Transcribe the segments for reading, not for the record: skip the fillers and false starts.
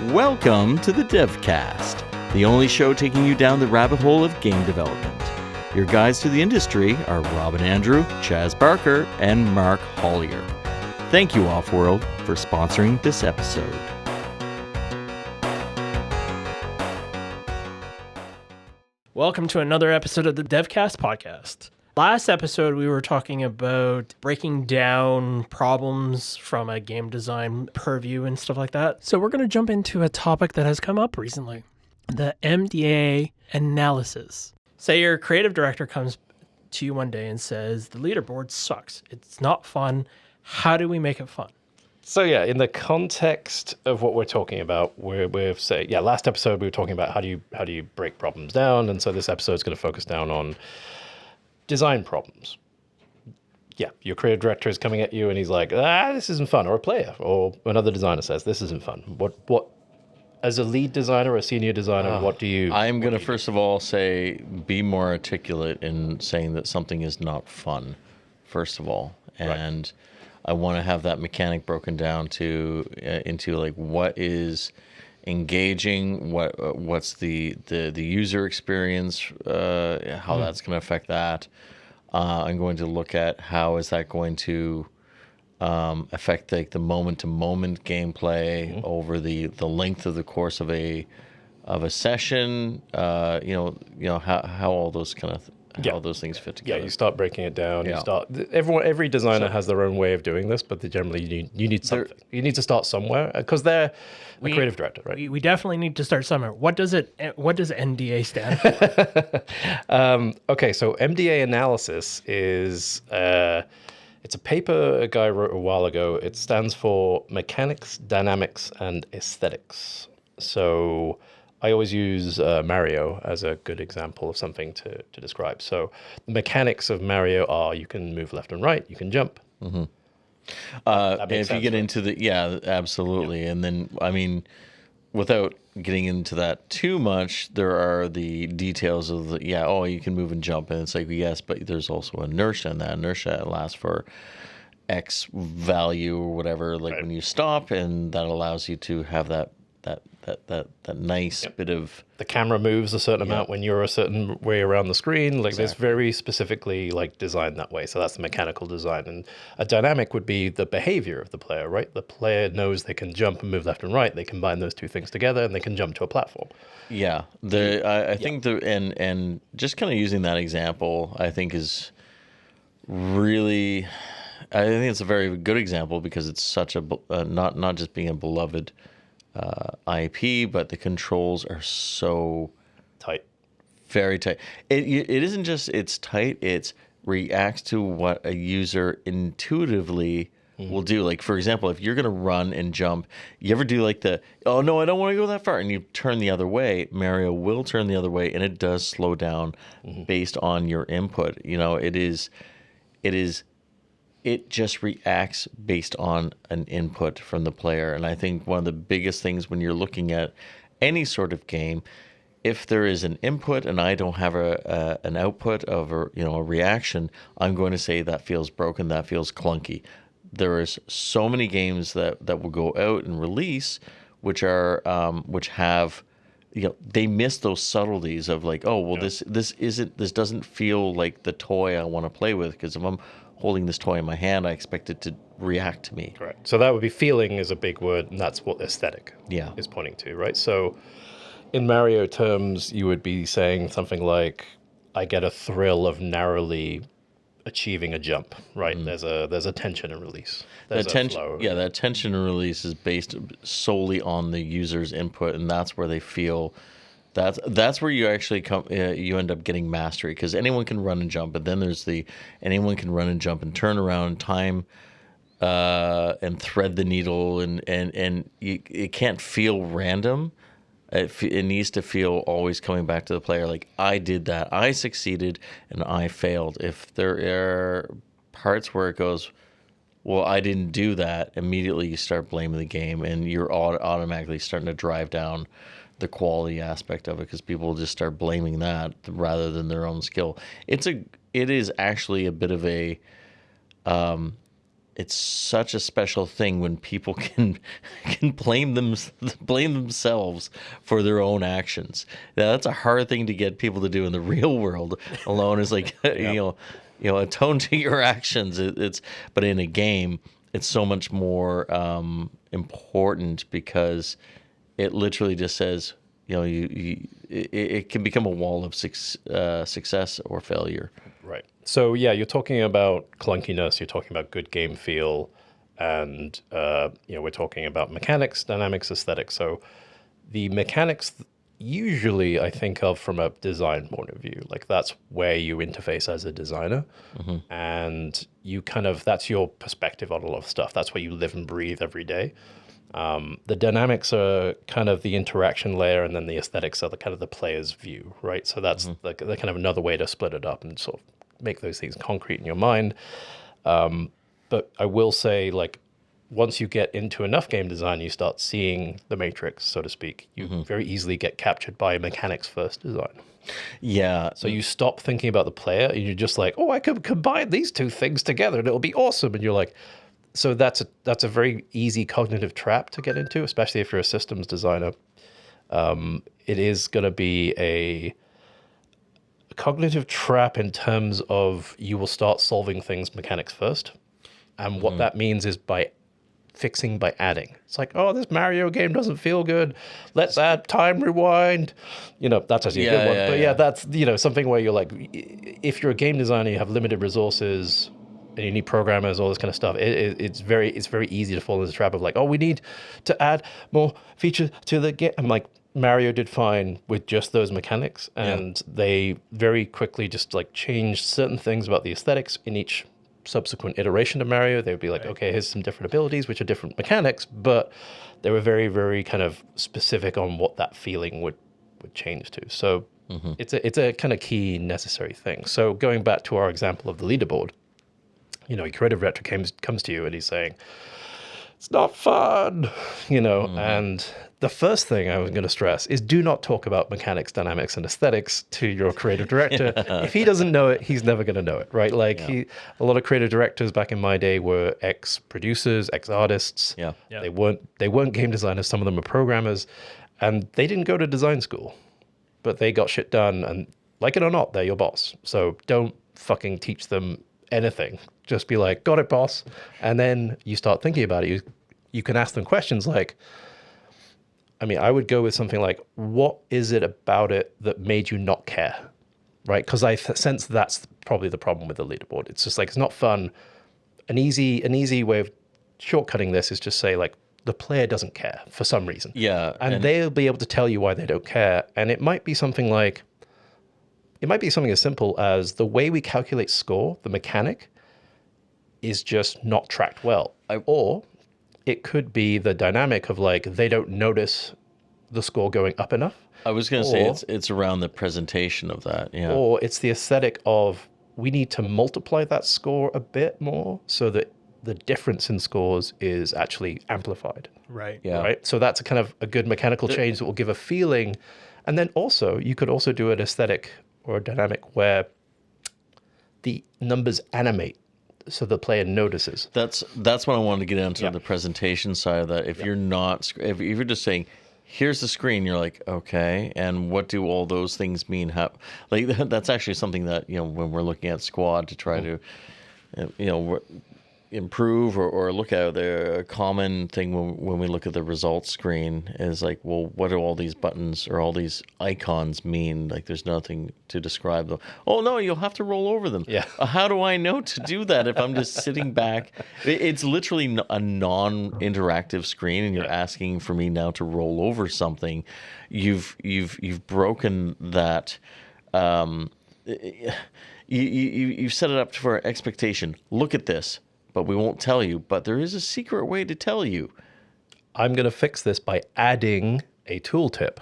Welcome to the DevCast, the only show taking you down the rabbit hole of game development. Your guides to the industry are Robin Andrew, Chaz Barker, and Mark Hollier. Thank you, Offworld, for sponsoring this episode. Welcome to another episode of the DevCast podcast. Last episode, we were talking about breaking down problems from a game design purview and stuff like that. So we're going to jump into a topic that has come up recently, the MDA analysis. Say your creative director comes to you one day and says, the leaderboard sucks. It's not fun. How do we make it fun? So yeah, in the context of what we're talking about, we're saying, last episode we were talking about how do you break problems down, and so this episode is going to focus down on design problems. Yeah, your creative director is coming at you and he's like, this isn't fun, or a player, or another designer says, this isn't fun. What as a lead designer or a senior designer, what do you... I'm going to first of all say, be more articulate in saying that something is not fun, first of all. And I want to have that mechanic broken down into like what is engaging, what's the user experience, how that's going to affect that. I'm going to look at how is that going to affect like the moment-to-moment gameplay over the length of the course of a session. How all those kind of how those things fit together. Yeah, you start breaking it down. You start. Every designer has their own way of doing this, but generally you need something. You need to start somewhere because they're a creative director, right? We definitely need to start somewhere. What does MDA stand for? Okay, so MDA analysis is it's a paper a guy wrote a while ago. It stands for Mechanics, Dynamics, and Aesthetics. So I always use Mario as a good example of something to describe. So the mechanics of Mario are you can move left and right, you can jump. Mm-hmm. If you get into absolutely. Yeah. And then, I mean, without getting into that too much, there are the details of you can move and jump. And it's like, yes, but there's also inertia, and that inertia lasts for X value or whatever, like when you stop, and that allows you to have that nice bit of... The camera moves a certain amount when you're a certain way around the screen. Like It's very specifically like designed that way. So that's the mechanical design. And a dynamic would be the behavior of the player, right? The player knows they can jump and move left and right. They combine those two things together and they can jump to a platform. Yeah. I think and just kind of using that example, I think is really... I think it's a very good example because it's such a... not just being a beloved... IP, but the controls are so tight, very tight. It isn't just it's tight; it reacts to what a user intuitively will do. Like for example, if you're going to run and jump, you ever do like oh no, I don't want to go that far, and you turn the other way. Mario will turn the other way, and it does slow down based on your input. It just reacts based on an input from the player. And I think one of the biggest things when you're looking at any sort of game, if there is an input and I don't have an output of a reaction, I'm going to say that feels broken, that feels clunky. There is so many games that will go out and release which have they miss those subtleties of like, this doesn't feel like the toy I want to play with, because if I'm holding this toy in my hand, I expect it to react to me. Correct. So that would be feeling is a big word, and that's what aesthetic is pointing to, right? So in Mario terms, you would be saying something like, I get a thrill of narrowly achieving a jump, right? There's a tension and release. There's a flow. Yeah, that tension and release is based solely on the user's input, and that's where they feel... That's where you actually come. You end up getting mastery, because anyone can run and jump, but then there's anyone can run and jump and turn around, time, and thread the needle, and it can't feel random. It needs to feel always coming back to the player. Like, I did that, I succeeded, and I failed. If there are parts where it goes, well, I didn't do that, immediately you start blaming the game, and you're automatically starting to drive down the quality aspect of it, because people will just start blaming that rather than their own skill. It is actually a bit of a it's such a special thing when people can blame themselves for their own actions. Now, that's a hard thing to get people to do in the real world alone. Is like atone to your actions. But in a game, it's so much more important because it literally just says, it can become a wall of success or failure. Right. So yeah, you're talking about clunkiness, you're talking about good game feel, and we're talking about mechanics, dynamics, aesthetics. So the mechanics usually I think of from a design point of view. Like that's where you interface as a designer, and you that's your perspective on a lot of stuff. That's where you live and breathe every day. The dynamics are kind of the interaction layer, and then the aesthetics are the kind of the player's view, right? So that's the kind of another way to split it up and sort of make those things concrete in your mind. But I will say, like, once you get into enough game design, you start seeing the matrix, so to speak. You very easily get captured by mechanics first design. Yeah. So you stop thinking about the player, and you're just like, oh, I could combine these two things together, and it'll be awesome. And you're like, so that's a very easy cognitive trap to get into, especially if you're a systems designer. It is going to be a cognitive trap in terms of you will start solving things mechanics first. And what that means is by fixing by adding. It's like, oh, this Mario game doesn't feel good. Let's add time rewind. That's actually a good one. But that's, something where you're like, if you're a game designer, you have limited resources, and you need programmers, all this kind of stuff. It's very easy to fall into the trap of like, oh, we need to add more features to the game. I'm like, Mario did fine with just those mechanics, and they very quickly just like changed certain things about the aesthetics in each subsequent iteration of Mario. They would be like, okay, here's some different abilities, which are different mechanics, but they were very, very kind of specific on what that feeling would change to. So it's a kind of key necessary thing. So going back to our example of the leaderboard, a creative director comes to you and he's saying, it's not fun, and the first thing I was going to stress is do not talk about mechanics, dynamics, and aesthetics to your creative director. If he doesn't know it, he's never going to know it, right? Like a lot of creative directors back in my day were ex-producers, ex-artists. Yeah. They weren't game designers. Some of them were programmers, and they didn't go to design school, but they got shit done, and like it or not, they're your boss. So don't fucking teach them anything. Just be like, got it, boss. And then you start thinking about it. You can ask them questions like, I would go with something like, what is it about it that made you not care? Right? Because I sense that's probably the problem with the leaderboard. It's just like, it's not fun. An easy way of shortcutting this is just say like, the player doesn't care for some reason. Yeah. And they'll be able to tell you why they don't care. And it might be something like, as simple as the way we calculate score, the mechanic, is just not tracked well. Or it could be the dynamic of like, they don't notice the score going up enough. I was going to say it's around the presentation of that. Yeah. Or it's the aesthetic of, we need to multiply that score a bit more so that the difference in scores is actually amplified. Right. Yeah. Right. So that's a kind of a good mechanical change that will give a feeling. And then also you could also do an aesthetic or a dynamic where the numbers animate so the player notices. That's what I wanted to get into, the presentation side of that. If you're not, if you're just saying, here's the screen, you're like, okay, and what do all those things mean? Like that's actually something that, when we're looking at Squad to try to, improve or look at a common thing when we look at the results screen is like, well, what do all these buttons or all these icons mean? Like there's nothing to describe them. Oh no, you'll have to roll over them. Yeah. How do I know to do that if I'm just sitting back? It's literally a non-interactive screen, and you're asking for me now to roll over something. You've broken that. You've set it up for an expectation. Look at this. But we won't tell you. But there is a secret way to tell you. I'm going to fix this by adding a tooltip.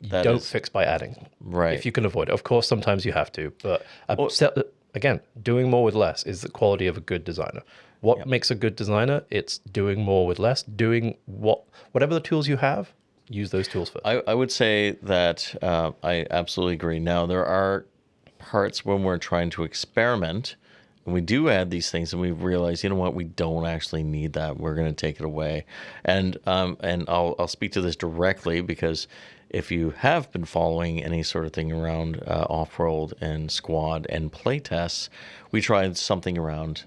Don't fix by adding. Right. If you can avoid it. Of course, sometimes you have to. But again, doing more with less is the quality of a good designer. What makes a good designer? It's doing more with less. Doing whatever the tools you have, use those tools first. I would say that I absolutely agree. Now, there are parts when we're trying to experiment And we do add these things, and we realize, you know what, we don't actually need that. We're going to take it away. And I'll speak to this directly, because if you have been following any sort of thing around off-world and squad and playtests, we tried something around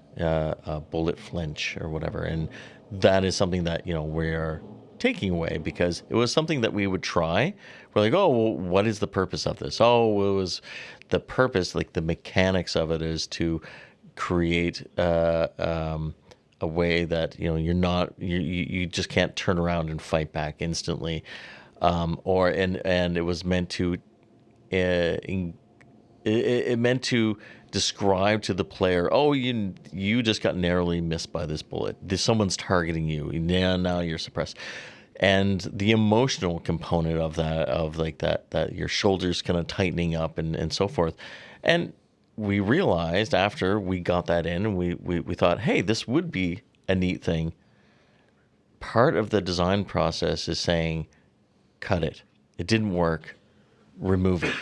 bullet flinch or whatever, and that is something that, you know, we're taking away, because it was something that we would try. We're like, oh, well, what is the purpose of this? Oh, it was the purpose, like the mechanics of it is to create a way that, you know, you just can't turn around and fight back instantly, and it was meant to it meant to describe to the player, oh, you just got narrowly missed by this bullet. Someone's targeting you. Now you're suppressed. And the emotional component of that, of like that your shoulders kind of tightening up and so forth. And we realized after we got that in, and we thought, hey, this would be a neat thing. Part of the design process is saying, cut it. It didn't work. Remove it.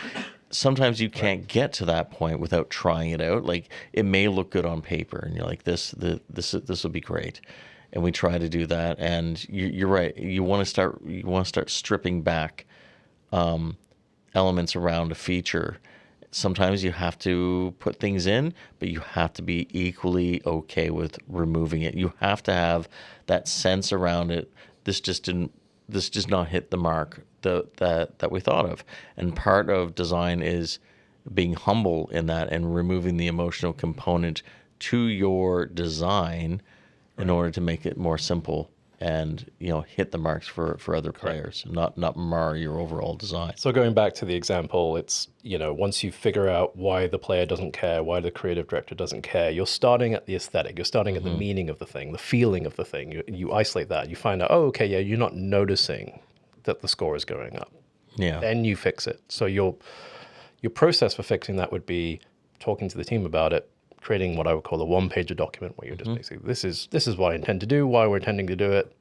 Sometimes you can't get to that point without trying it out. Like, it may look good on paper, and you're like, this will be great. And we try to do that. And you're right. You want to start stripping back elements around a feature. Sometimes you have to put things in, but you have to be equally okay with removing it. You have to have that sense around it. This just not hit the mark that we thought of. And part of design is being humble in that and removing the emotional component to your design in order to make it more simple and, you know, hit the marks for other players, not mar your overall design. So going back to the example, it's, you know, once you figure out why the player doesn't care, why the creative director doesn't care, you're starting at the aesthetic, you're starting at the meaning of the thing, the feeling of the thing. You isolate that, you find out, oh, okay, yeah, you're not noticing that the score is going up. Yeah. Then you fix it. So your process for fixing that would be talking to the team about it, creating what I would call a one-pager document where you're just basically, this is what I intend to do, why we're intending to do it,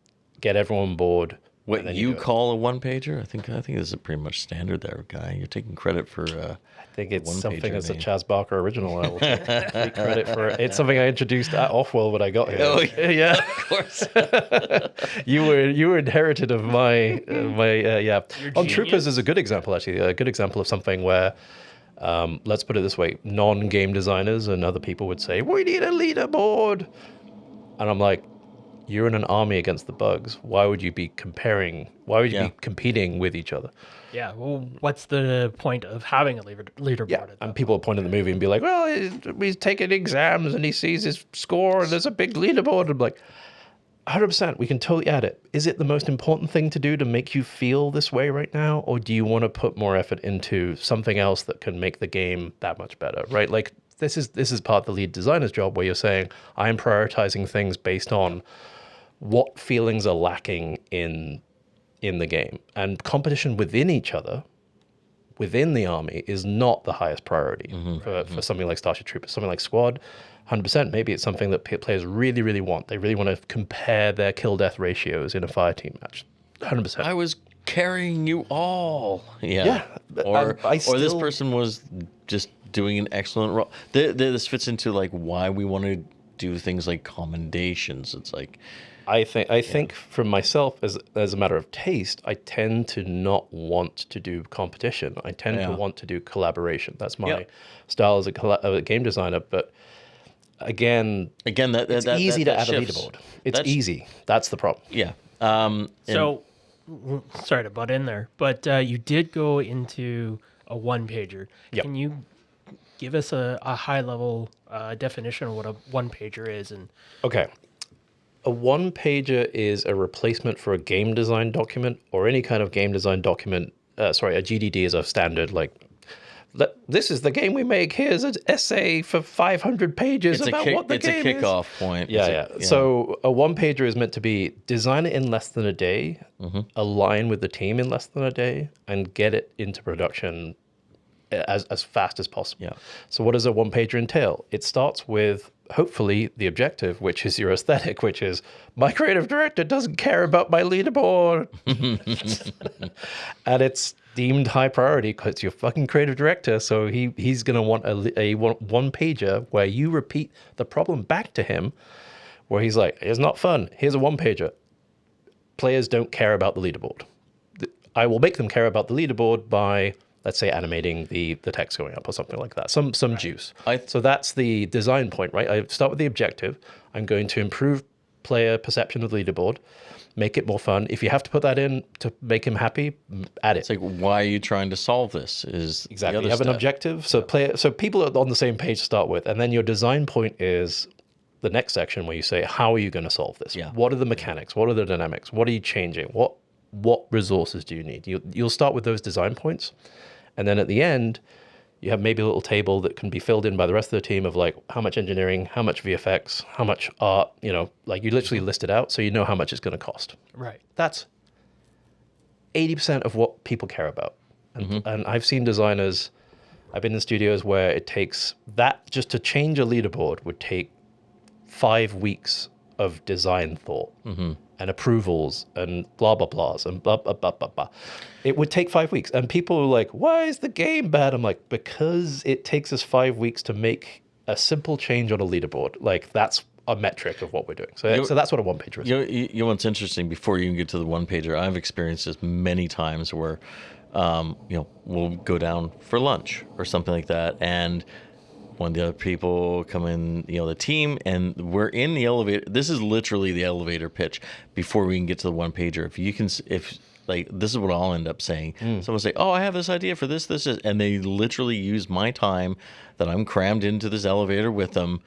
get everyone on board. What you call a one-pager? I think this is pretty much standard there, Guy. You're taking credit for I think it's something one-pager that's a name. Chaz Barker original. I will take credit for it. It's something I introduced at Offworld when I got here. Oh, yeah. Of course. You were inherited of my yeah. On genius. Troopers is a good example, actually. A good example of something where, let's put it this way, non-game designers and other people would say, we need a leaderboard. And I'm like, you're in an army against the bugs. Why would you be comparing? Why would you be competing with each other? Yeah, well, what's the point of having a leaderboard? Yeah, and people will point at the movie and be like, well, he's taking exams and he sees his score and there's a big leaderboard. I'm like, 100%, we can totally add it. Is it the most important thing to do to make you feel this way right now? Or do you want to put more effort into something else that can make the game that much better, right? Like, this is part of the lead designer's job where you're saying, I'm prioritizing things based on what feelings are lacking in the game. And competition within each other, within the army, is not the highest priority for something like Starship Troopers. Something like Squad, 100%, maybe it's something that players really, really want. They really want to compare their kill-death ratios in a fire team match. 100%. I was carrying you all. Yeah. Or I or this still- person was just doing an excellent role. This fits into like why we want to do things like commendations. It's like, I think for myself, as a matter of taste, I tend to not want to do competition. I tend to want to do collaboration. That's my style as a game designer. But again, it's easy to add a shifts. leaderboard. It's easy. That's the problem. Yeah. So, sorry to butt in there, but you did go into a one-pager. Yep. Can you give us a high-level definition of what a one-pager is? And Okay. A one-pager is a replacement for a game design document or any kind of game design document. A GDD is a standard, like, this is the game we make. Here's an essay for 500 pages about what the game is. It's a kickoff point. Yeah. So a one-pager is meant to be design it in less than a day, align with the team in less than a day, and get it into production as fast as possible. Yeah. So what does a one-pager entail? It starts with, hopefully, the objective, which is your aesthetic, which is, my creative director doesn't care about my leaderboard. And it's deemed high priority because it's your fucking creative director. So he's going to want a one pager where you repeat the problem back to him, where he's like, it's not fun. Here's a one pager. Players don't care about the leaderboard. I will make them care about the leaderboard by, let's say, animating the text going up or something like that. Some juice. So that's the design point, right? I start with the objective. I'm going to improve player perception of the leaderboard, make it more fun. If you have to put that in to make him happy, add it. It's like, why are you trying to solve this? Is exactly. You have an objective. So people are on the same page to start with, and then your design point is the next section where you say, how are you going to solve this? Yeah. What are the mechanics? What are the dynamics? What are you changing? What resources do you need? You'll start with those design points, and then at the end, you have maybe a little table that can be filled in by the rest of the team of like how much engineering, how much VFX, how much art, like you literally list it out so you know how much it's going to cost. Right. That's 80% of what people care about. And I've seen designers, I've been in studios where it takes that, just to change a leaderboard would take 5 weeks of design thought and approvals and blah, blah, blahs and blah, blah, blah, blah, blah. It would take 5 weeks. And people are like, why is the game bad? I'm like, because it takes us 5 weeks to make a simple change on a leaderboard. Like, that's a metric of what we're doing. So that's what a one-pager is. You know what's interesting, before you can get to the one-pager, I've experienced this many times where, we'll go down for lunch or something like that. And one of the other people come in, the team, and we're in the elevator. This is literally the elevator pitch before we can get to the one pager. This is what I'll end up saying. Someone say, oh, I have this idea for this, and they literally use my time that I'm crammed into this elevator with them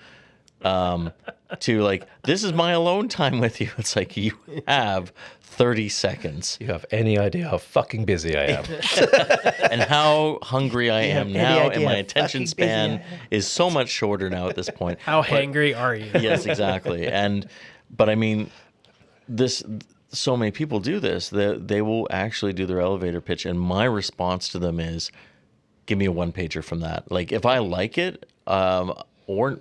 to like, this is my alone time with you. It's like, you have 30 seconds. You have any idea how fucking busy I am? And how hungry I am now, and my attention span is so much shorter now at this point. How hangry are you? Yes, exactly. But I mean, so many people do this, that they will actually do their elevator pitch, and my response to them is, give me a one pager from that. Like, if I like it, or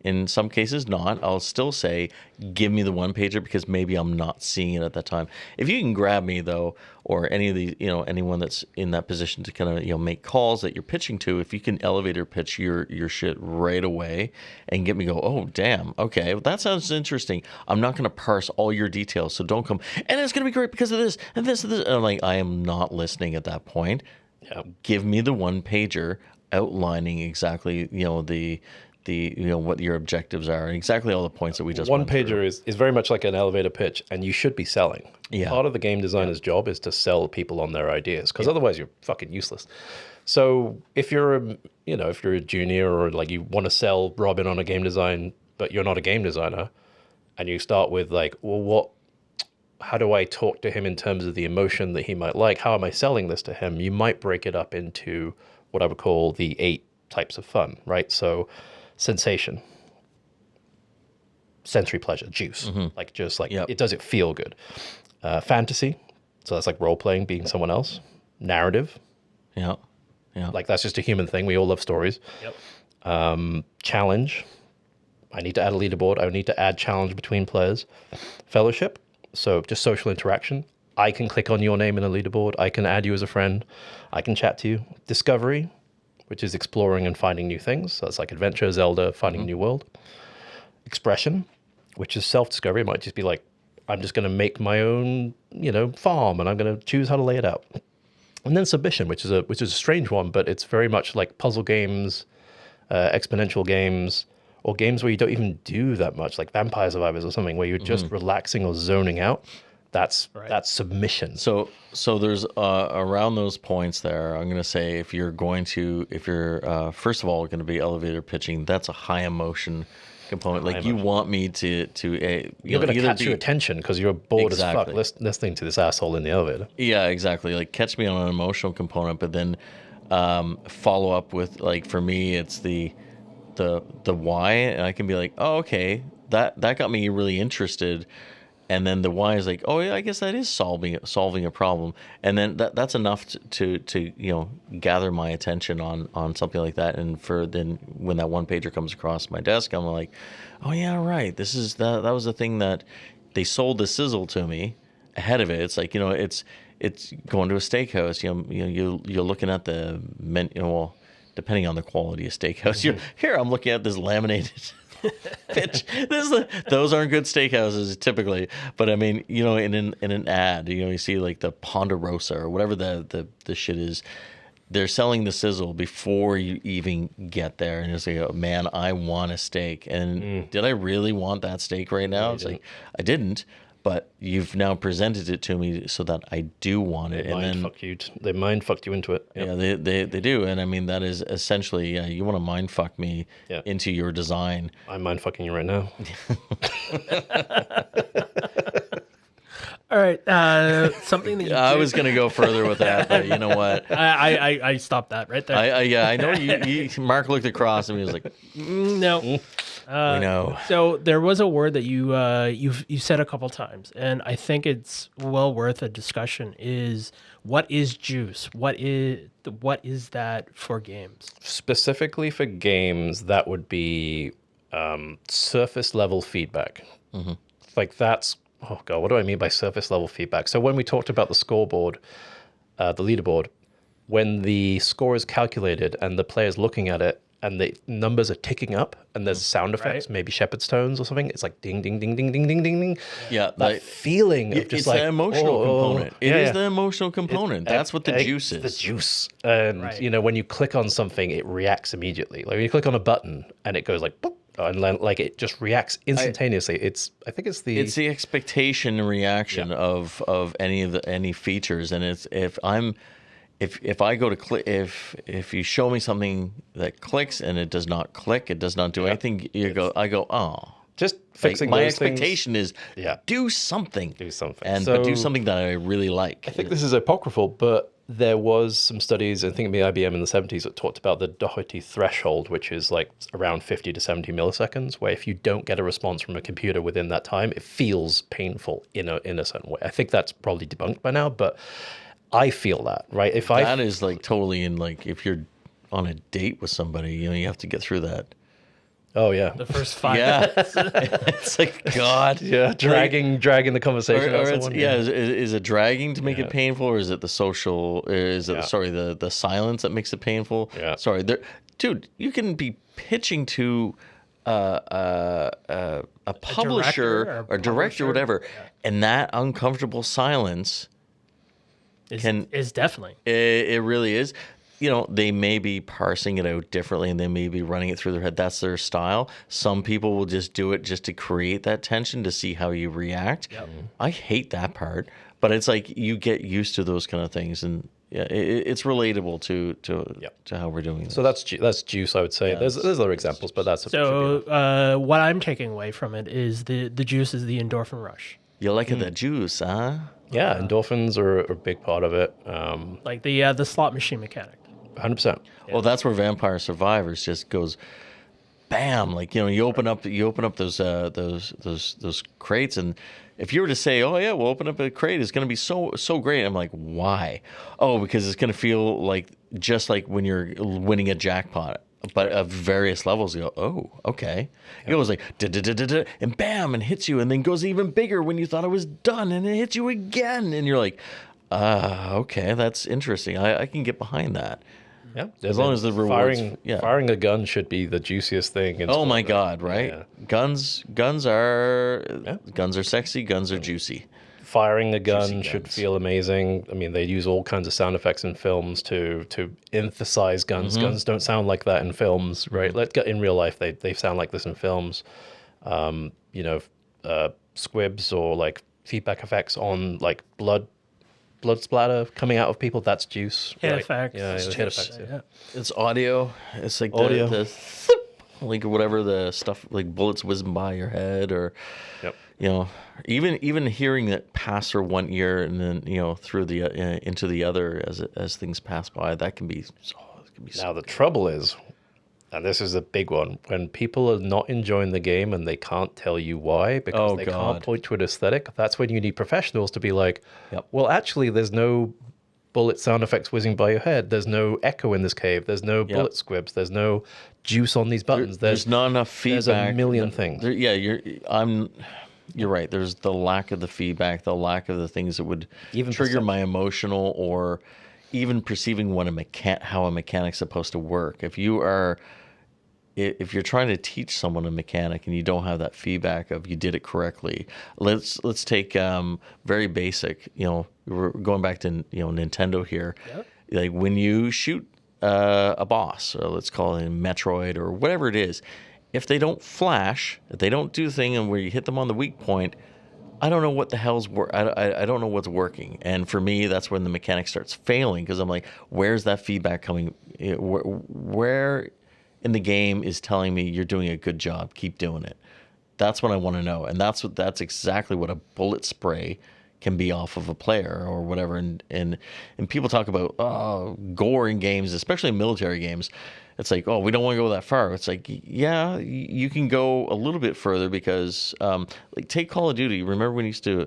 in some cases not, I'll still say, give me the one pager, because maybe I'm not seeing it at that time. If you can grab me though, or any of the, anyone that's in that position to kind of, make calls that you're pitching to, if you can elevator pitch your shit right away and get me go, oh, damn, okay, that sounds interesting. I'm not going to parse all your details, so don't come, and it's going to be great because of this and this and this. And I'm like, I am not listening at that point. Yeah. Give me the one pager outlining exactly, what your objectives are, and exactly all the points that we just one pager is very much like an elevator pitch, and you should be selling. Yeah. Part of the game designer's job is to sell people on their ideas, because otherwise you're fucking useless. So if you're a junior, or like you want to sell Robin on a game design, but you're not a game designer, and you start with like, well, how do I talk to him in terms of the emotion that he might like? How am I selling this to him? You might break it up into what I would call the 8 types of fun, right? So sensation, sensory pleasure, juice, does it feel good? Fantasy, so that's like role playing, being someone else. Narrative, yeah, like that's just a human thing. We all love stories. Yep. Challenge, I need to add a leaderboard. I need to add challenge between players. Fellowship, so just social interaction. I can click on your name in a leaderboard. I can add you as a friend. I can chat to you. Discovery, which is exploring and finding new things. So that's like adventure, Zelda, finding a new world. Expression, which is self-discovery. It might just be like, I'm just going to make my own, farm, and I'm going to choose how to lay it out. And then submission, which is a strange one, but it's very much like puzzle games, exponential games, or games where you don't even do that much, like Vampire Survivors or something, where you're just relaxing or zoning out. That's submission. So there's around those points there, I'm going to say, if you're first of all going to be elevator pitching, that's a high emotion component. Like, you want me to you're going to catch your attention because you're bored as fuck listening to this asshole in the elevator. Yeah, exactly. Like, catch me on an emotional component, but then follow up with, like, for me, it's the why, and I can be like, oh, okay, that got me really interested. And then the why is like, oh yeah, I guess that is solving a problem, and then that's enough to gather my attention on something like that. And then when that one pager comes across my desk, I'm like, oh yeah, right. This is that was the thing that they sold the sizzle to me ahead of it. It's like, it's going to a steakhouse. You're looking at the menu. Well, depending on the quality of steakhouse, here I'm looking at this laminated pitch. Those aren't good steakhouses typically, but I mean, in an ad, you see like the Ponderosa or whatever the shit is. They're selling the sizzle before you even get there, and you say, "Oh, man, I want a steak." And did I really want that steak right now? It's like I didn't, but you've now presented it to me so that I do want it. They mind fucked you into it. Yep. Yeah, they do, and I mean that is essentially you want to mind fuck me into your design. I'm mind fucking you right now. All right, something that you I was gonna go further with that, but you know what? I stopped that right there. I know you. Mark looked across and he was like, no. "We know." So there was a word that you said a couple times, and I think it's well worth a discussion. Is what is juice? What is that for games? Specifically for games, that would be surface level feedback. Mm-hmm. Like that's. Oh, God, what do I mean by surface level feedback? So when we talked about the scoreboard, the leaderboard, when the score is calculated and the player's looking at it and the numbers are ticking up and there's sound effects, maybe shepherd's tones or something, it's like ding, ding, ding, ding, ding, ding, ding, ding. Yeah. That feeling of just it's like... the emotional component. It is the emotional component. That's what the juice is. The juice. And, when you click on something, it reacts immediately. Like when you click on a button and it goes like... boop, and like it just reacts instantaneously. I think it's the expectation and reaction of any features, and it's if I go to click, if you show me something that clicks and it does not click, it does not do anything, I go oh. Just fixing my those expectation things. is do something, but do something that I really like. I think this is apocryphal, but there was some studies, I think maybe IBM in the 70s, that talked about the Doherty threshold, which is like around 50 to 70 milliseconds, where if you don't get a response from a computer within that time, it feels painful in a certain way. I think that's probably debunked by now, but I feel that, right? That is like totally in like if you're on a date with somebody, you have to get through that. Oh yeah, the first 5 minutes. It's like God. Yeah, dragging the conversation. Or is it dragging to make it painful, or is it the social? Is it the silence that makes it painful? Yeah. Sorry, dude, you can be pitching to a publisher or director, whatever, and that uncomfortable silence is definitely it really is. They may be parsing it out differently and they may be running it through their head. That's their style. Some people will just do it just to create that tension to see how you react. Yep. I hate that part, but it's like you get used to those kind of things, and it's relatable to how we're doing this. So that's juice, I would say. Yeah, there's other examples, but that's what I'm taking away from it is the juice is the endorphin rush. You like the juice, huh? Yeah, endorphins are a big part of it. Like the slot machine mechanic. 100%. Yeah. Well, that's where Vampire Survivors just goes, bam! Like you open up those crates, and if you were to say, "Oh yeah, we'll open up a crate," it's going to be so great. I'm like, why? Oh, because it's going to feel like just like when you're winning a jackpot, but of various levels. You go, oh, okay. It goes like da-da-da-da-da, and bam, and hits you, and then goes even bigger when you thought it was done, and it hits you again, and you're like, okay, that's interesting. I can get behind that. Yeah, as long as the rewards. Firing a gun should be the juiciest thing. Oh my God! Right? Yeah. Guns are sexy. Guns are juicy. Firing a gun should feel amazing. I mean, they use all kinds of sound effects in films to emphasize guns. Mm-hmm. Guns don't sound like that in films, right? In real life, they sound like this in films. Squibs or like feedback effects on like blood splatter coming out of people, that's juice. Hit right? effects. Yeah, hit effects. Yeah. It's audio. It's like audio. The like whatever the stuff, like bullets whizzing by your head, or even hearing it pass through one ear and then through the into the other as things pass by, that can be. Now the trouble is, and this is a big one, when people are not enjoying the game and they can't tell you why because they can't point to an aesthetic, that's when you need professionals to be like, well, actually, there's no bullet sound effects whizzing by your head. There's no echo in this cave. There's no bullet squibs. There's no juice on these buttons. There's not enough feedback. There's a million things. you're right. There's the lack of the feedback, the lack of the things that would Even trigger perception. my emotional, or even perceiving what how a mechanic's supposed to work. If you're trying to teach someone a mechanic and you don't have that feedback of you did it correctly, let's take very basic. We're going back to Nintendo here. Yep. Like when you shoot a boss, or let's call it a Metroid or whatever it is, if they don't flash, if they don't do the thing and where you hit them on the weak point, I don't know what the hell's I don't know what's working. And for me, that's when the mechanic starts failing, because I'm like, where's that feedback coming? Where in the game is telling me you're doing a good job, keep doing it? That's what I want to know. And that's exactly what a bullet spray can be off of a player or whatever. And people talk about gore in games, especially in military games. It's like, oh, we don't want to go that far. It's like, yeah, you can go a little bit further, because like take Call of Duty. Remember when you used to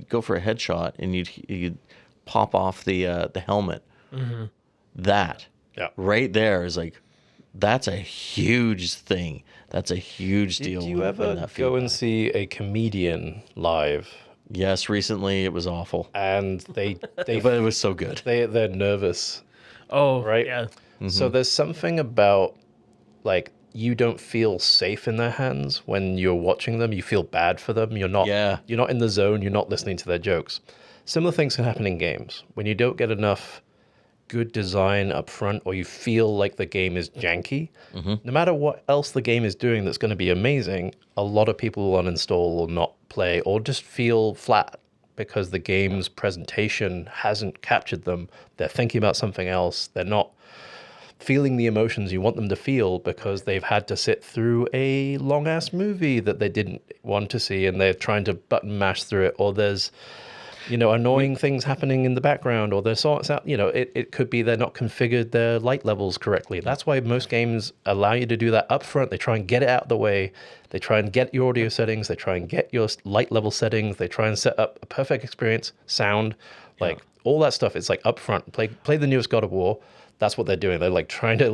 go for a headshot and you'd pop off the helmet? Mm-hmm. That Yeah. right there is like, that's a huge thing. That's a huge deal. Did you when ever that go and feedback. see a comedian live? Yes, recently it was awful, And they but it was so good. they're nervous. Oh, Right. Yeah. So there's something about, like, you don't feel safe in their hands when you're watching them. You feel bad for them. You're not in the zone. You're not listening to their jokes. Similar things can happen in games. When you don't get enough good design up front, or you feel like the game is janky, no matter what else the game is doing that's going to be amazing, a lot of people will uninstall or not play, or just feel flat because the game's presentation hasn't captured them. They're thinking about something else. They're not feeling the emotions you want them to feel because they've had to sit through a long ass movie that they didn't want to see, and they're trying to button mash through it, or there's annoying things happening in the background, or there's it could be they're not configured their light levels correctly. That's why most games allow you to do that up front. They try and get it out of the way. They try and get your audio settings. They try and get your light level settings. They try and set up a perfect experience, sound, like all that stuff. It's like up front. Play the newest God of War. That's what they're doing. They're like trying to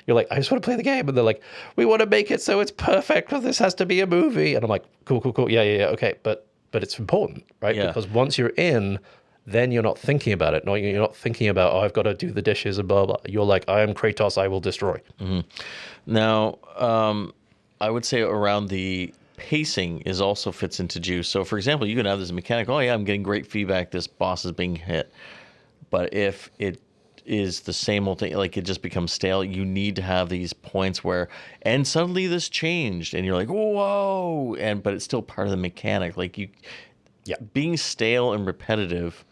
you're like, I just want to play the game. And they're like, we want to make it so it's perfect, because this has to be a movie. And I'm like, cool. Yeah. Okay. But it's important, right? Yeah. Because once you're in, then you're not thinking about it. No, you're not thinking about, I've got to do the dishes and blah, blah. You're like, I am Kratos, I will destroy. Now, I would say around the pacing is also fits into juice. So, for example, you can have this mechanic, oh yeah, I'm getting great feedback, this boss is being hit. But if it is the same old thing, like it just becomes stale, you need to have these points where, and suddenly this changed, and you're like, whoa, but it's still part of the mechanic. Like being stale and repetitive,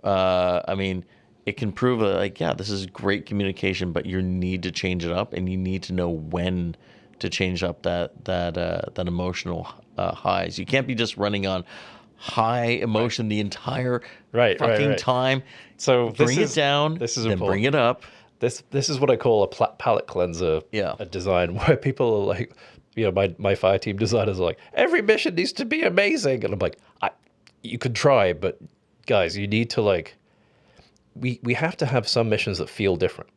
I mean, it can prove this is great communication, but you need to change it up, and you need to know when to change up that emotional highs. You can't be just running on high emotion the entire fucking time. So bring it down, this is then important. bring it up. This is what I call a palette cleanser a design, where people are like, my fire team designers are like, every mission needs to be amazing. And I'm like, you could try, but guys, you need to we have to have some missions that feel different.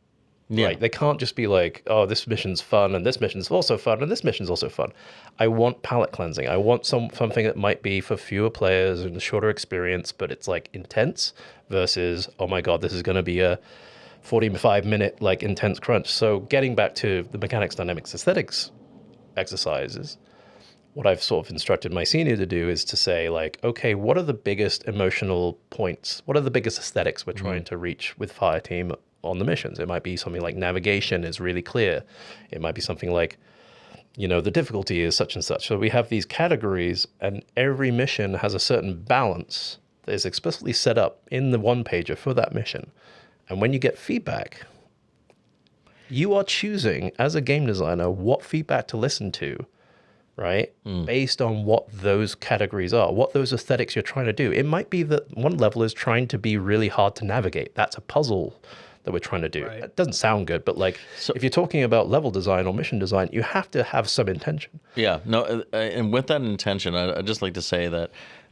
Yeah. Right? They can't just be like, oh, this mission's fun, and this mission's also fun, and this mission's also fun. I want palette cleansing. I want something that might be for fewer players and a shorter experience, but it's like intense versus, oh my God, this is going to be a 45-minute intense crunch. So getting back to the mechanics, dynamics, aesthetics exercises, what I've sort of instructed my senior to do is to say okay, what are the biggest emotional points? What are the biggest aesthetics we're trying to reach with fire team on the missions? It might be something like navigation is really clear. It might be something like, the difficulty is such and such. So we have these categories, and every mission has a certain balance that is explicitly set up in the one pager for that mission. And when you get feedback, you are choosing as a game designer what feedback to listen to, right? Based on what those categories are, what those aesthetics you're trying to do. It might be that one level is trying to be really hard to navigate. That's a puzzle that we're trying to do. Right. It doesn't sound good, but if you're talking about level design or mission design, you have to have some intention. Yeah, no, and with that intention, I'd just like to say that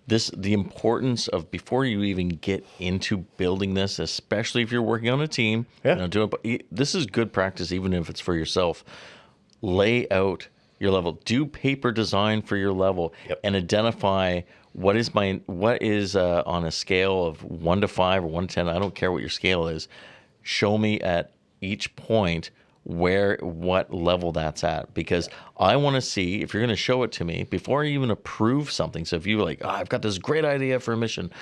the importance of, before you even get into building this, especially if you're working on a team, this is good practice, even if it's for yourself. Lay out your level. Do paper design for your level and identify what is on a scale of 1 to 5 or 1 to 10. I don't care what your scale is. Show me at each point what level that's at, because I want to see, if you're going to show it to me before I even approve something. So if you're like, I've got this great idea for a mission,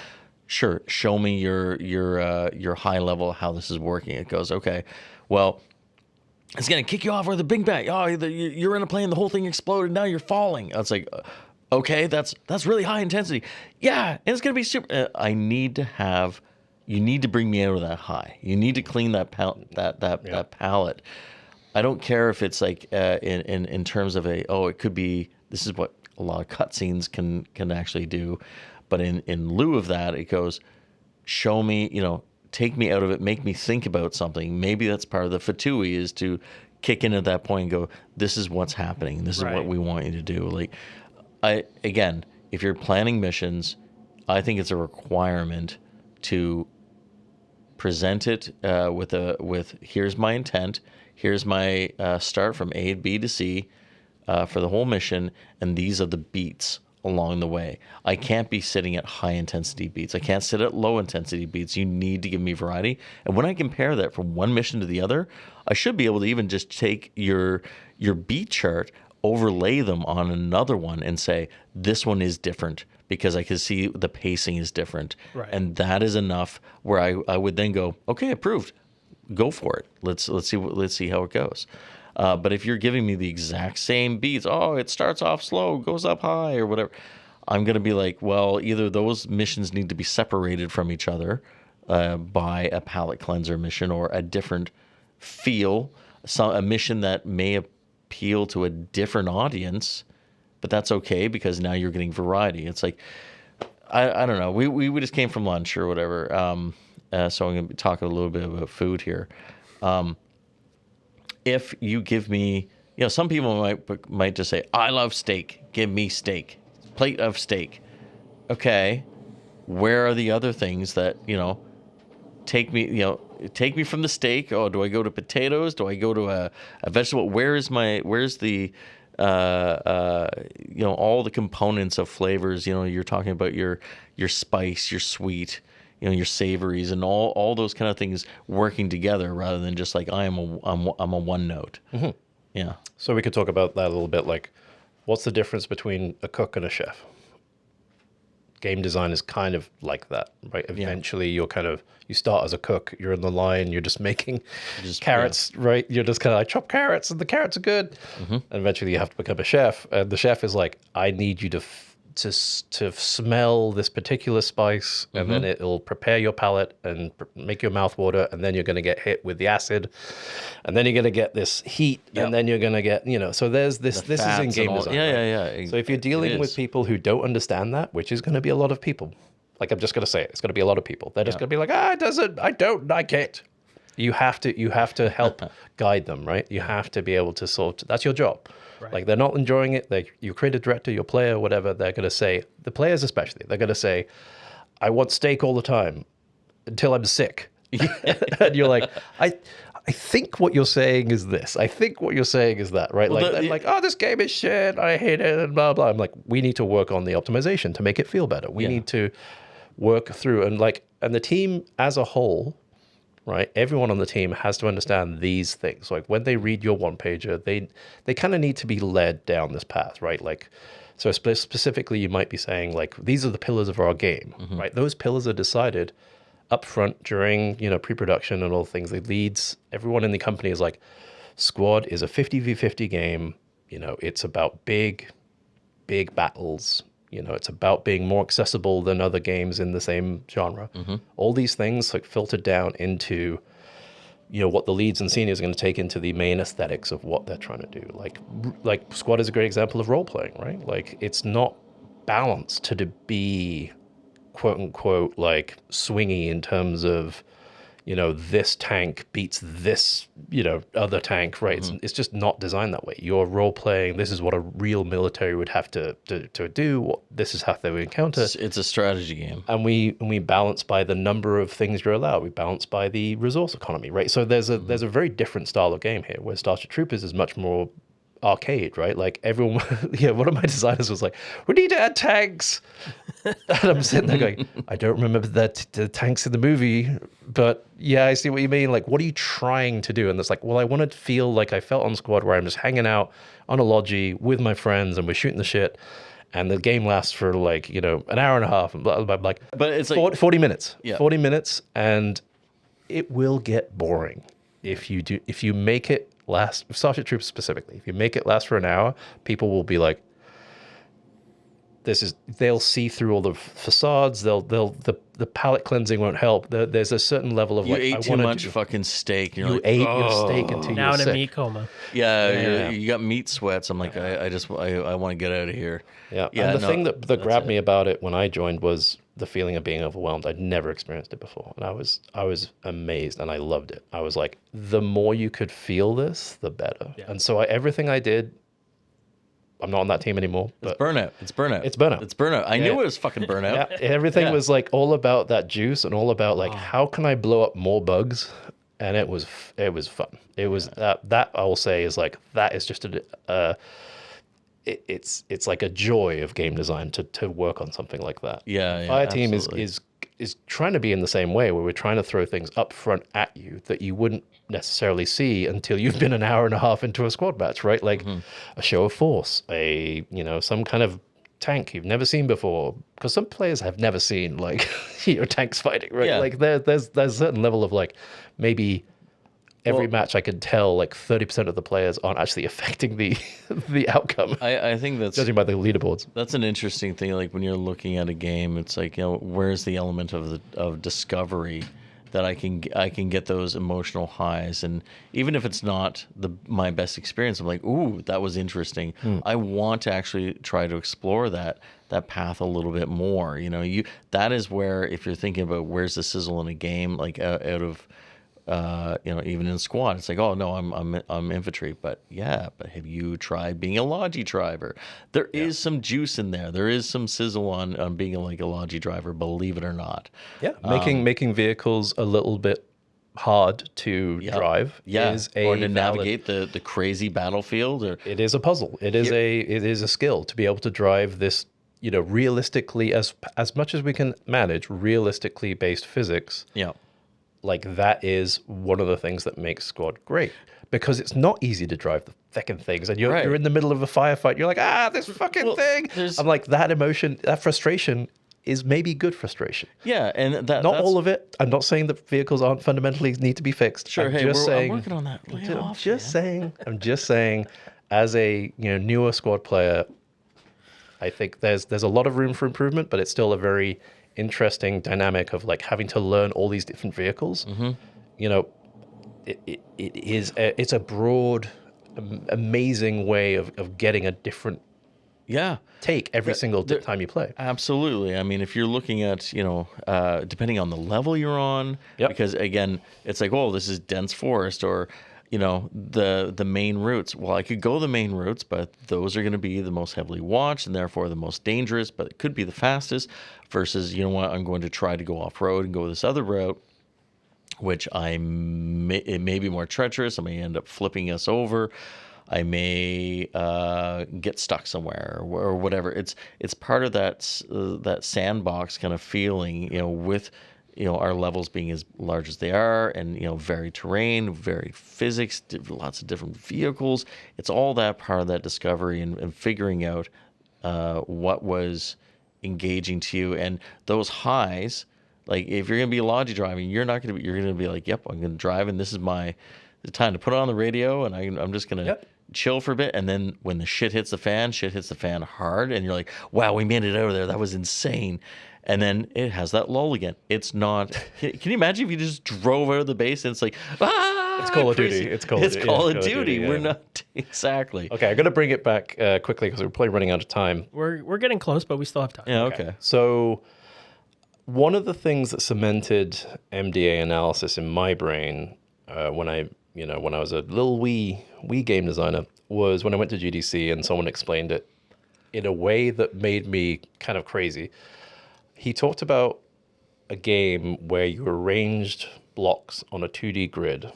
sure, show me your high level, how this is working. It goes, okay, well, it's going to kick you off with a big bang. Oh, you're in a plane, the whole thing exploded, now you're falling. It's like, okay, that's really high intensity. Yeah, and it's going to be super. You need to bring me out of that high. You need to clean that palette. I don't care if it's like in terms of it could be, this is what a lot of cutscenes can actually do. But in lieu of that, it goes, show me, take me out of it, make me think about something. Maybe that's part of the fatui, is to kick in at that point and go, this is what's happening. This is what we want you to do. Like, again, if you're planning missions, I think it's a requirement to present it with here's my intent, here's my start from A to B to C for the whole mission, and these are the beats along the way. I can't be sitting at high intensity beats. I can't sit at low intensity beats. You need to give me variety. And when I compare that from one mission to the other, I should be able to even just take your beat chart, overlay them on another one, and say, this one is different because I can see the pacing is different. Right. And that is enough where I would then go, okay, approved. Go for it. Let's see how it goes. But if you're giving me the exact same beats, it starts off slow, goes up high, or whatever, I'm going to be like, well, either those missions need to be separated from each other by a palette cleanser mission, or a different feel, a mission that may appeal to a different audience, but that's okay because now you're getting variety. It's like, I don't know. We just came from lunch or whatever, so I'm going to talk a little bit about food here. If you give me, some people might just say, I love steak. Give me steak. Plate of steak. Okay. Where are the other things that, take me from the steak? Oh, do I go to potatoes? Do I go to a vegetable? Where's the, all the components of flavors? You're talking about your spice, your sweet, your savories, and all those kind of things working together, rather than just like I'm a one note. Mm-hmm. Yeah. So we could talk about that a little bit. Like, what's the difference between a cook and a chef? Game design is kind of like that, right? Eventually, you start as a cook. You're in the line. You're just making carrots, right? You're just kind of like, chop carrots, and the carrots are good. Mm-hmm. And eventually, you have to become a chef. And the chef is like, I need you to smell this particular spice, and then it'll prepare your palate and make your mouth water, and then you're going to get hit with the acid, and then you're going to get this heat, and then you're going to get, so there's this is in game design. Yeah. So if you're dealing with people who don't understand that, which is going to be a lot of people, like, I'm just going to say it's going to be a lot of people. They're just going to be like, I don't like it. You have to help guide them, right? You have to be able to that's your job. Right. Like, they're not enjoying it. Your creative director, your player, whatever, they're going to say, the players especially, they're going to say, I want steak all the time until I'm sick. And you're like, I think what you're saying is this. I think what you're saying is that, right? Well, this game is shit. I hate it, and blah, blah. I'm like, we need to work on the optimization to make it feel better. We need to work through, and the team as a whole, right? Everyone on the team has to understand these things. Like, when they read your one pager, they kind of need to be led down this path, right? Like, so specifically, you might be saying, like, these are the pillars of our game, right? Those pillars are decided up front during, pre-production and all things. The leads, everyone in the company is like, Squad is a 50v50 game. It's about big battles. It's about being more accessible than other games in the same genre. Mm-hmm. All these things like filtered down into, what the leads and seniors are going to take into the main aesthetics of what they're trying to do. Like Squad is a great example of role playing, right? Like, it's not balanced to be quote unquote like swingy in terms of, this tank beats this, other tank, right? Mm-hmm. It's just not designed that way. You're role playing. This is what a real military would have to do. This is how they would encounter. It's a strategy game. And we balance by the number of things you're allowed. We balance by the resource economy, right? So there's a very different style of game here, where Starship Troopers is much more arcade, right? Like everyone, yeah, one of my designers was like, we need to add tanks. And I'm sitting there going, I don't remember the tanks in the movie, but yeah, I see what you mean. Like, what are you trying to do? And it's like, well, I want to feel like I felt on Squad, where I'm just hanging out on a Logi with my friends and we're shooting the shit. And the game lasts for like, you know, an hour and a half. And blah, blah, blah, like, But it's like 40 minutes. Yeah. 40 minutes, and it will get boring if you make it last. Starship Troopers specifically, if you make it last for an hour, people will be like, they'll see through all the facades. The palate cleansing won't help. There's a certain level of you like, ate I too wanna much do- fucking steak. And you're You like, ate your steak until you Now were in a sick. meat coma. Yeah, Yeah. you got meat sweats. I'm like, I want to get out of here. Yeah, Yeah, and the no, thing that that's grabbed it. me about it when I joined was the feeling of being overwhelmed. I'd never experienced it before, and I was amazed, and I loved it. I was like, the more you could feel this, the better. Yeah. And so everything I did, I'm not on that team anymore, It's but burnout. It's burnout. It's burnout. It's burnout. I Yeah. knew it was fucking burnout. yeah, everything Yeah. was like all about that juice and all about like how can I blow up more bugs, and it was fun. It was that I will say is like that is just it's like a joy of game design to work on something like that. Yeah, Fire Team absolutely. is trying to be in the same way, where we're trying to throw things up front at you that you wouldn't necessarily see until you've been an hour and a half into a squad match, right? Like a show of force, some kind of tank you've never seen before, because some players have never seen like tanks fighting, right? Yeah. Like there's a certain level of like maybe every match I could tell like 30% of the players aren't actually affecting the the outcome, I think that's judging by the leaderboards. That's an interesting thing. Like when you're looking at a game, it's like, where's the element of discovery that I can get those emotional highs, and even if it's not my best experience, I'm like, ooh, that was interesting. I want to actually try to explore that path a little bit more. That is where, if you're thinking about where's the sizzle in a game, like out of even in squad, it's like, oh no, I'm infantry, but have you tried being a Logi driver? There is some juice in there. There is some sizzle on being like a Logi driver, believe it or not. Yeah, making vehicles a little bit hard to drive is a or to valid- navigate the crazy battlefield. Or It is a puzzle. It is a skill to be able to drive this, realistically as much as we can manage realistically based physics. yeah, Like that is one of the things that makes Squad great, because it's not easy to drive the fucking things, and Right. you're in the middle of a firefight. You're like, this fucking thing. I'm like, that emotion, that frustration is maybe good frustration. yeah, and that's All of it. I'm not saying that vehicles aren't fundamentally need to be fixed. Sure, I'm hey, just saying, I'm working on that. Lay it off, I'm just saying, as a newer Squad player, I think there's a lot of room for improvement, but it's still a very interesting dynamic of like having to learn all these different vehicles. It's a broad, amazing way of getting a different Yeah. take every single time you play. Absolutely. I mean, if you're looking at, depending on the level you're on, Yep. because again, it's like, oh, this is dense forest, or, the main routes. Well, I could go the main routes, but those are going to be the most heavily watched and therefore the most dangerous, but it could be the fastest versus, you know what, I'm going to try to go off road and go this other route, which it may be more treacherous. I may end up flipping us over. I may get stuck somewhere or whatever. It's part of that sandbox kind of feeling, with our levels being as large as they are, and varied terrain, varied physics, lots of different vehicles. It's all that part of that discovery and figuring out what was engaging to you, and those highs. Like if you're gonna be Logi driving, you're gonna be like, yep, I'm gonna drive, and this is the time to put it on the radio, and I'm just gonna chill for a bit, and then when the shit hits the fan hard, and you're like, wow, we made it out of there, that was insane, and then it has that lull again. It's not. Can you imagine if you just drove out of the base and it's like, It's Call of Duty. It's Call of Duty. Yeah. We're not exactly. Okay, I'm going to bring it back quickly because we're probably running out of time. We're getting close, but we still have time. Yeah. Okay. So one of the things that cemented MDA analysis in my brain when I was a little wee game designer was when I went to GDC and someone explained it in a way that made me kind of crazy. He talked about a game where you arranged blocks on a 2D grid,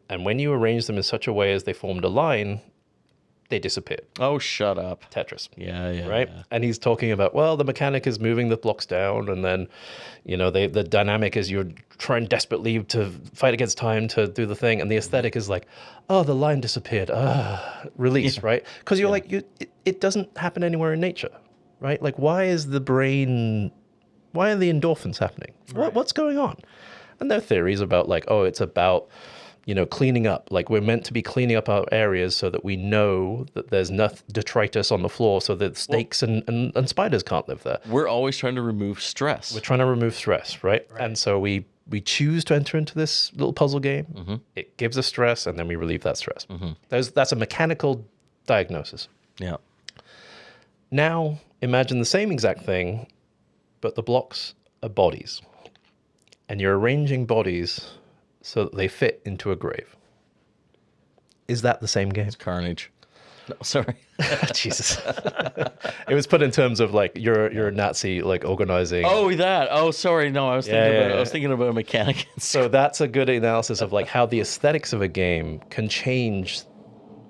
and when you arranged them in such a way as they formed a line, they disappeared. Oh, shut up. Tetris. Yeah. Right? Yeah. And he's talking about, well, the mechanic is moving the blocks down, and then, the dynamic is you're trying desperately to fight against time to do the thing, and the aesthetic is like, oh, the line disappeared. Release, right? Because you're like, it doesn't happen anywhere in nature, right? Like, why are the endorphins happening? Right. What's going on? And there are theories about like, oh, it's about cleaning up. Like we're meant to be cleaning up our areas so that we know that there's no detritus on the floor so that snakes and spiders can't live there. We're always trying to remove stress. We're trying to remove stress, right? And so we choose to enter into this little puzzle game. It gives us stress, and then we relieve that stress. That's a mechanical diagnosis. Yeah. Now, imagine the same exact thing, but the blocks are bodies. And you're arranging bodies so that they fit into a grave. Is that the same game? Carnage. No, sorry. Jesus. It was put in terms of like you're a Nazi like organizing. Oh, that. Oh, sorry. No, I was thinking about a mechanic. So that's a good analysis of like how the aesthetics of a game can change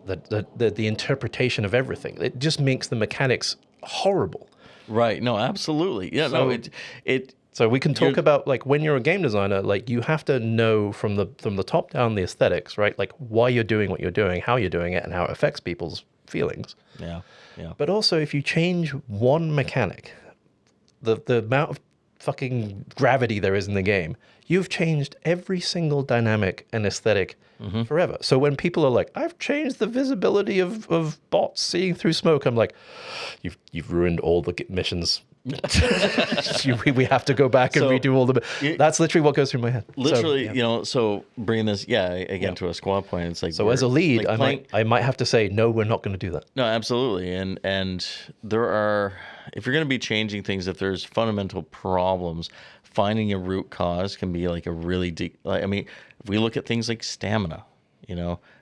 the interpretation of everything. It just makes the mechanics horrible. Right. No, absolutely. Yeah. So- no. It. So we can talk about like when you're a game designer, like you have to know from the top down the aesthetics, right? Like why you're doing what you're doing, how you're doing it, and how it affects people's feelings. Yeah. Yeah. But also, if you change one mechanic, the amount of fucking gravity there is in the game, you've changed every single dynamic and aesthetic forever. So when people are like, I've changed the visibility of bots seeing through smoke, I'm like, you've ruined all the missions. We have to go back and So, redo all the. That's literally what goes through my head. Literally, So, yeah. so bringing this, again, to a squad point, it's like. So as a lead, like I might have to say, no, we're not going to do that. No, absolutely. And there are, if you're going to be changing things, if there's fundamental problems, finding a root cause can be like a really deep, like, I mean, if we look at things like stamina,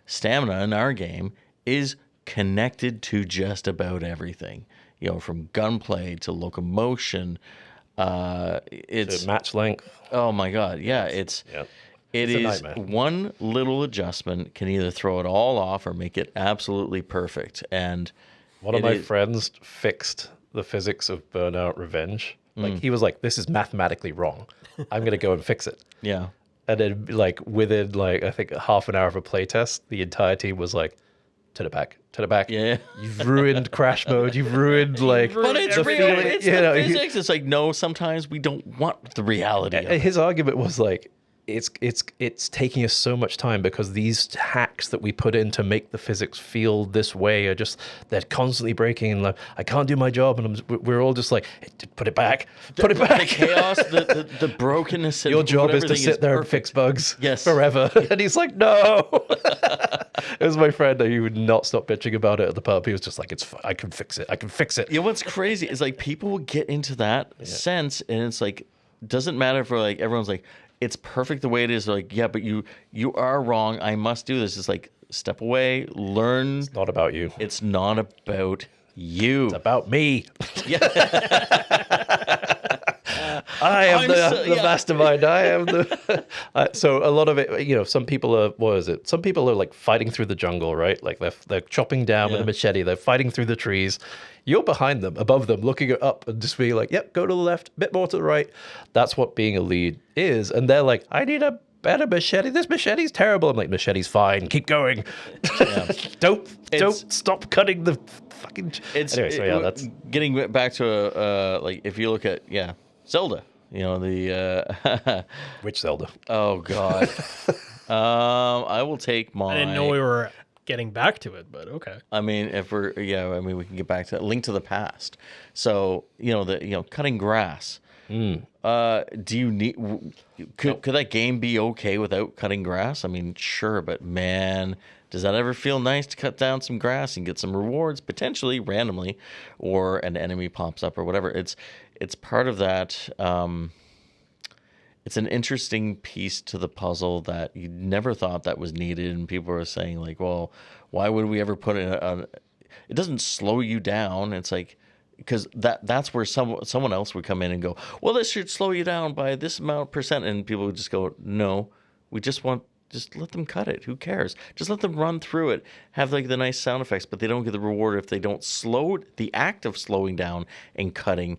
stamina in our game is connected to just about everything, from gunplay to locomotion. It's To match length. Oh my God. Yeah. It It's a is nightmare. one little adjustment can either throw it all off or make it absolutely perfect. And One of it my is- friends fixed the physics of Burnout Revenge. Like he was like, "This is mathematically wrong. I'm going to go and fix it." Yeah. And then like within like I think half an hour of a playtest, the entire team was like, "To the back, to the back." Yeah. You've ruined crash mode. You've ruined like. But it's the real. feeling- It's you the know, physics. It's like, no, sometimes we don't want the reality of it. His argument was like, it's taking us so much time because these hacks that we put in to make the physics feel this way are just they're constantly breaking, and like I can't do my job, and we're all just like, hey, put it back, put it The back. chaos, the brokenness. Your and job is to everything sit there and perfect. fix bugs Yes. forever. And he's like, no. It was my friend that he would not stop bitching about it at the pub. He was just like, it's fine. I can fix it. I can fix it. Yeah, what's crazy is like people will get into that sense, and it's like doesn't matter for like everyone's like it's perfect the way it is. They're like, yeah, but you are wrong. I must do this. It's like step away, learn. It's not about you. It's not about you. It's about me. Yeah. I am I'm the so- yeah. mastermind. I am the. So a lot of it, some people are. What is it? Some people are like fighting through the jungle, right? Like they're chopping down with a Yeah. machete. They're fighting through the trees. You're behind them, above them, looking up and just being like, "Yep, go to the left, a bit more to the right." That's what being a lead is. And they're like, "I need a better machete. This machete's terrible." I'm like, "Machete's fine. Keep going. don't stop cutting the fucking." Anyway, so yeah, that's getting back to like if you look at Zelda, the which Zelda. oh God, I will take my. I didn't know we were getting back to it, but okay. I mean, if we're we can get back to that. Link to the Past. So cutting grass. Do you need? Could that game be okay without cutting grass? I mean, sure, but man, does that ever feel nice to cut down some grass and get some rewards potentially randomly, or an enemy pops up or whatever? It's part of that. It's an interesting piece to the puzzle that you never thought that was needed, and people are saying like, well, why would we ever put it on? It doesn't slow you down. It's like because that's where someone else would come in and go, well, this should slow you down by this amount percent, and people would just go, no, we just want just let them cut it. Who cares? Just let them run through it, have like the nice sound effects, but they don't get the reward if they don't slow. The act of slowing down and cutting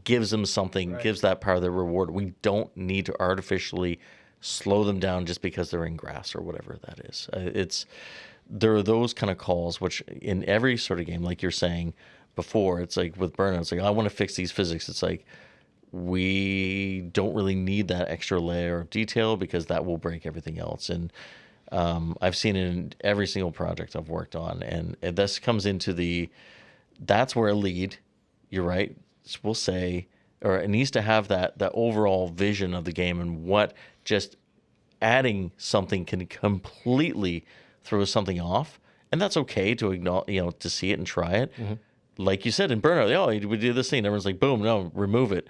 gives them something, gives that part of the reward. We don't need to artificially slow them down just because they're in grass or whatever that is. There are those kind of calls, which in every sort of game, like you're saying before, it's like with Burnout, it's like, I want to fix these physics. It's like, we don't really need that extra layer of detail because that will break everything else. And I've seen it in every single project I've worked on. And this comes into that's where a lead, you're right, we'll say, or it needs to have that overall vision of the game, and what just adding something can completely throw something off. And that's okay to acknowledge, to see it and try it. Mm-hmm. Like you said in Burnout, we do this thing. Everyone's like, boom, no, remove it.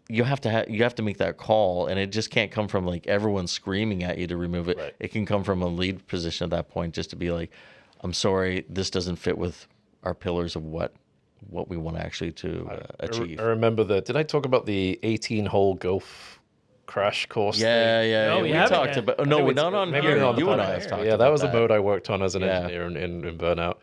You have to make that call, and it just can't come from like everyone screaming at you to remove it. Right. It can come from a lead position at that point, just to be like, I'm sorry, this doesn't fit with our pillars of what we want actually to achieve. I remember did I talk about the 18-hole golf crash course thing? Yeah. No, we talked about. No, not on here. You and I have talked about that. Yeah, that was the mode I worked on as an engineer in Burnout.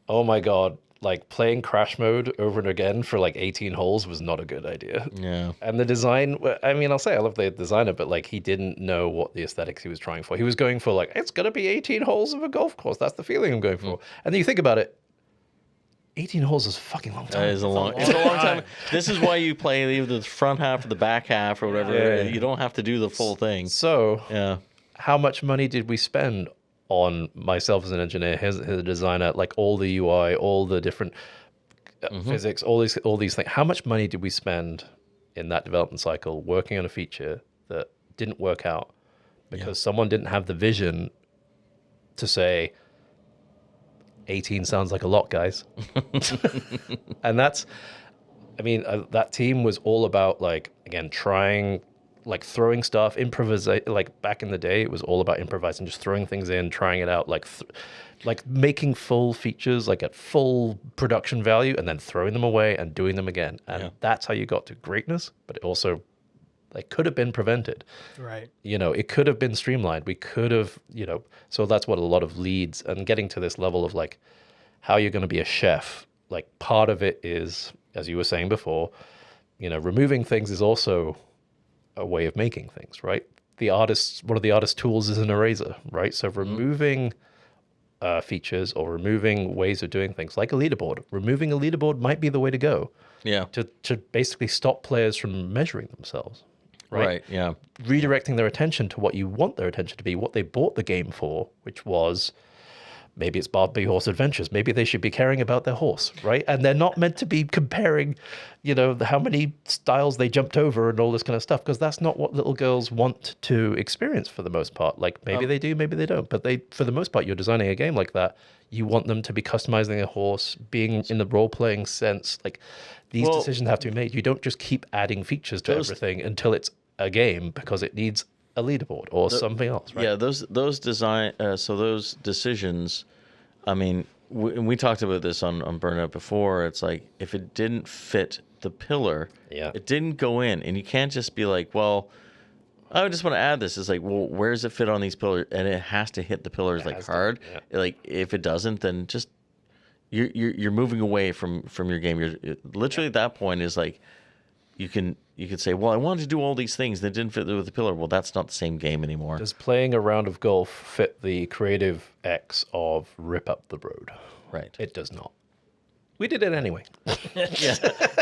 Oh my God. Like playing crash mode over and again for like 18 holes was not a good idea. Yeah. And the design, I mean, I'll say I love the designer, but like he didn't know what the aesthetics he was trying for. He was going for like, it's going to be 18 holes of a golf course. That's the feeling I'm going for. And then you think about it, 18 holes is a fucking long time. It's a long time. This is why you play either the front half or the back half or whatever. Yeah. You don't have to do the full thing. So how much money did we spend on myself as an engineer, his designer, like all the UI, all the different physics, all these things? How much money did we spend in that development cycle working on a feature that didn't work out because someone didn't have the vision to say, 18 sounds like a lot, guys. And that team was all about, like, again, trying, like, throwing stuff, like back in the day, it was all about improvising, just throwing things in, trying it out, like making full features, like at full production value, and then throwing them away and doing them again. And that's how you got to greatness, but it also, like, could have been prevented. Right. It could have been streamlined. We could have, so that's what a lot of leads, and getting to this level of, like, how you're going to be a chef, like, part of it is, as you were saying before, removing things is also a way of making things, right? One of the artist's tools is an eraser, right? So removing features or removing ways of doing things, like a leaderboard. Removing a leaderboard might be the way to go. Yeah. To basically stop players from measuring themselves. Right. Yeah. Redirecting their attention to what you want their attention to be, what they bought the game for, which was, maybe it's Barbie Horse Adventures. Maybe they should be caring about their horse, right? And they're not meant to be comparing, how many styles they jumped over and all this kind of stuff, because that's not what little girls want to experience for the most part. Like, maybe they do, maybe they don't. But for the most part, you're designing a game like that, you want them to be customizing a horse, being in the role-playing sense. Like, these decisions have to be made. You don't just keep adding features to everything until it's a game because it needs a leaderboard or something else, right? Yeah, those decisions, I mean, we talked about this on Burnout before. It's like, if it didn't fit the pillar, it didn't go in. And you can't just be like, well, I just want to add this. It's like, well, where does it fit on these pillars? And it has to hit the pillars hard. Like, if it doesn't, then just you're moving away from your game. You're literally at that point is like, you could say, well, I wanted to do all these things that didn't fit with the pillar. Well, that's not the same game anymore. Does playing a round of golf fit the creative X of rip up the road? Right. It does not. We did it anyway. Yeah.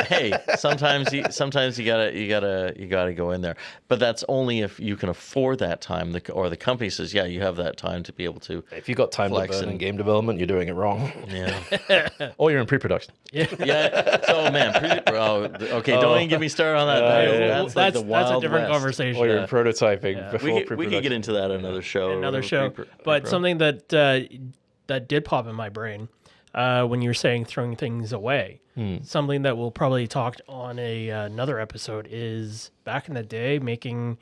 Hey, sometimes you gotta go in there, but that's only if you can afford that time. Or the company says, yeah, you have that time to be able to. If you got time to burn in game development, you're doing it wrong. Yeah. Or you're in pre-production. Yeah. So man, okay. Don't even get me started on that. That's a different conversation. Or you're in prototyping before pre-production. We could get into that another show. But something that did pop in my brain. When you're saying throwing things away. Something that we'll probably talk on another episode is back in the day making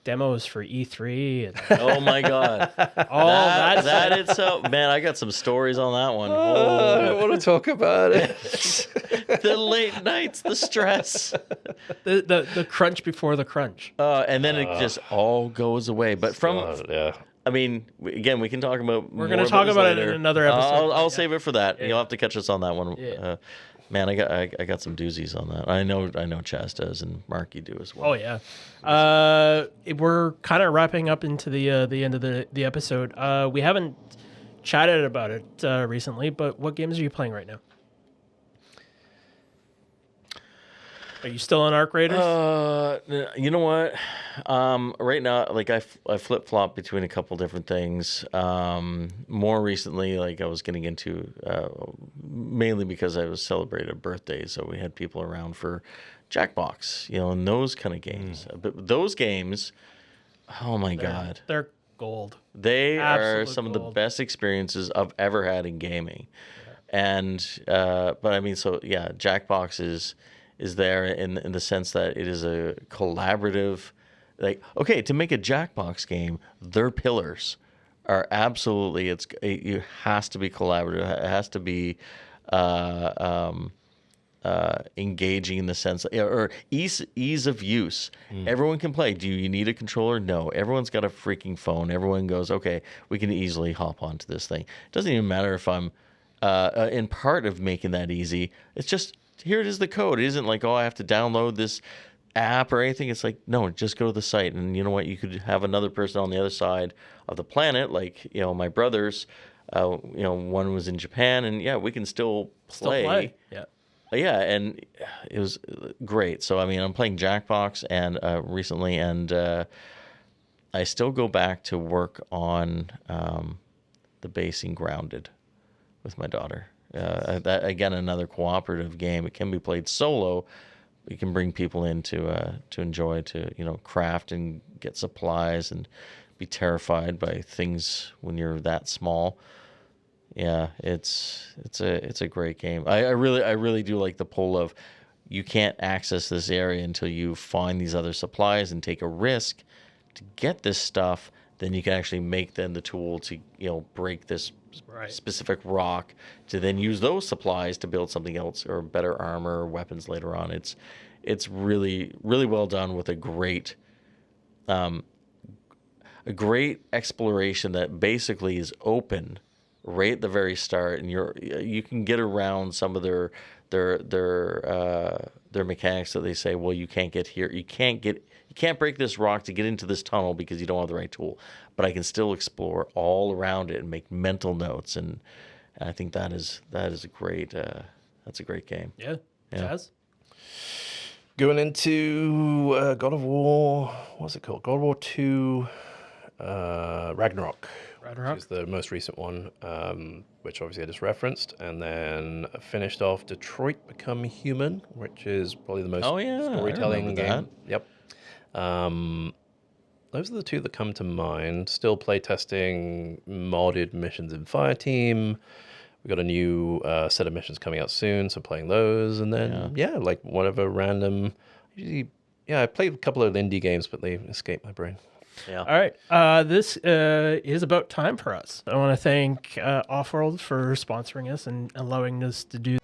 demos for E3. And oh my God. That itself, man, I got some stories on that one. I don't want to talk about it. The late nights, the stress. The crunch before the crunch. And then it just all goes away. But yeah. I mean, again, we can talk about. We're going to talk about it in another episode. I'll save it for that. You'll have to catch us on that one. Yeah. Man, I got some doozies on that. I know Chaz does, and Mark, you do as well. Oh yeah. We're kind of wrapping up into the end of the episode. We haven't chatted about it recently, but what games are you playing right now? Are you still on Arc Raiders? You know what? Right now, like I flip flop between a couple different things. More recently, like I was getting into mainly because I was celebrating a birthday, so we had people around for Jackbox, and those kind of games. But those games, oh my god, they're gold. They Absolute are some of gold. the best experiences I've ever had in gaming. And but I mean, so yeah, Jackbox is there in the sense that it is a collaborative. Like, okay, to make a Jackbox game, their pillars are absolutely it has to be collaborative. It has to be engaging in the sense or ease of use. Everyone can play. Do you need a controller? No. Everyone's got a freaking phone. Everyone goes, okay, we can easily hop onto this thing. It doesn't even matter if I'm in part of making that easy. It's just here it is, the code. It isn't like, oh, I have to download this app or anything. It's like, no, just go to the site. And you know what? You could have another person on the other side of the planet, like, my brothers. One was in Japan, and yeah, we can still play. Yeah. Yeah, and it was great. So I mean, I'm playing Jackbox and recently, and I still go back to work on the basing Grounded with my daughter. That again, another cooperative game. It can be played solo. You can bring people in to enjoy, to craft and get supplies and be terrified by things when you're that small. Yeah, it's a great game. I really do like the pull of you can't access this area until you find these other supplies and take a risk to get this stuff. Then you can actually make the tool to break this specific rock to then use those supplies to build something else or better armor or weapons later on. It's really really well done with a great exploration that basically is open right at the very start, and you can get around some of their mechanics that they say, well, you can't get here, you can't break this rock to get into this tunnel because you don't have the right tool, but I can still explore all around it and make mental notes, and I think that is a great that's a great game. Yeah. Chaz? Going into God of War, what's it called? God of War 2 Ragnarok. Which is the most recent one, which obviously I just referenced, and then finished off Detroit Become Human, which is probably the most storytelling game. Yep. Those are the two that come to mind. Still playtesting modded missions in Fireteam. We've got a new set of missions coming out soon, so playing those, and then like whatever random. I played a couple of indie games, but they escaped my brain. Yeah. All right. This is about time for us. I want to thank Offworld for sponsoring us and allowing us to do